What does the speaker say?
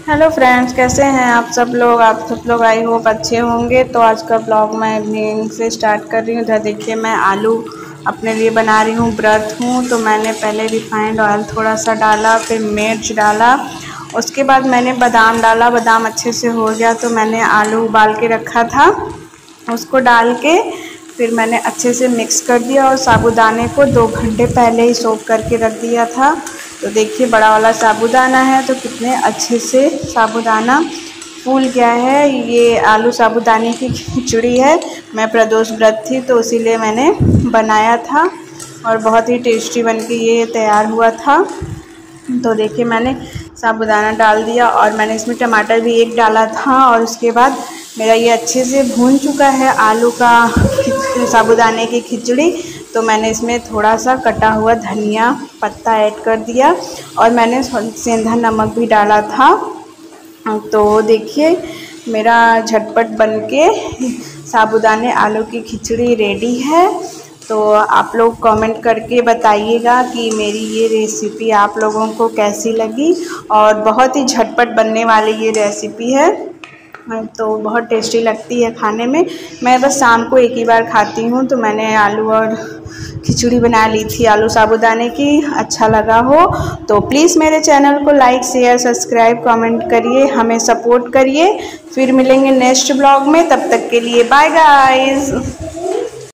Hello friends, कैसे हैं आप सब लोग। आई होप अच्छे होंगे। तो आज का ब्लॉग मैं इवनिंग से स्टार्ट कर रही हूँ। इधर देखिए, मैं आलू अपने लिए बना रही हूँ, व्रत हूँ। तो मैंने पहले रिफाइंड ऑयल थोड़ा सा डाला, फिर मिर्च डाला, उसके बाद मैंने बादाम डाला। बादाम अच्छे से हो गया तो मैंने आलू उबाल के रखा था, उसको डाल के फिर मैंने अच्छे से मिक्स कर दिया। और साबूदाने को 2 घंटे पहले ही सोक करके रख दिया था। तो देखिए, बड़ा वाला साबूदाना है तो कितने अच्छे से साबूदाना फूल गया है। ये आलू साबूदाने की खिचड़ी है। मैं प्रदोष व्रत थी तो इसीलिए मैंने बनाया था और बहुत ही टेस्टी बनके ये तैयार हुआ था। तो देखिए, मैंने साबूदाना डाल दिया और मैंने इसमें टमाटर भी एक डाला था। और उसके बाद मेरा ये अच्छे से भून चुका है आलू का साबूदाने की खिचड़ी। तो मैंने इसमें थोड़ा सा कटा हुआ धनिया पत्ता ऐड कर दिया और मैंने सेंधा नमक भी डाला था। तो देखिए, मेरा झटपट बनके साबूदाने आलू की खिचड़ी रेडी है। तो आप लोग कमेंट करके बताइएगा कि मेरी ये रेसिपी आप लोगों को कैसी लगी। और बहुत ही झटपट बनने वाली ये रेसिपी है, तो बहुत टेस्टी लगती है खाने में। मैं बस शाम को एक ही बार खाती हूँ। तो मैंने आलू और खिचड़ी बना ली थी आलू साबूदाने की। अच्छा लगा हो तो प्लीज़ मेरे चैनल को लाइक शेयर सब्सक्राइब कमेंट करिए, हमें सपोर्ट करिए। फिर मिलेंगे नेक्स्ट ब्लॉग में, तब तक के लिए बाय गाइस।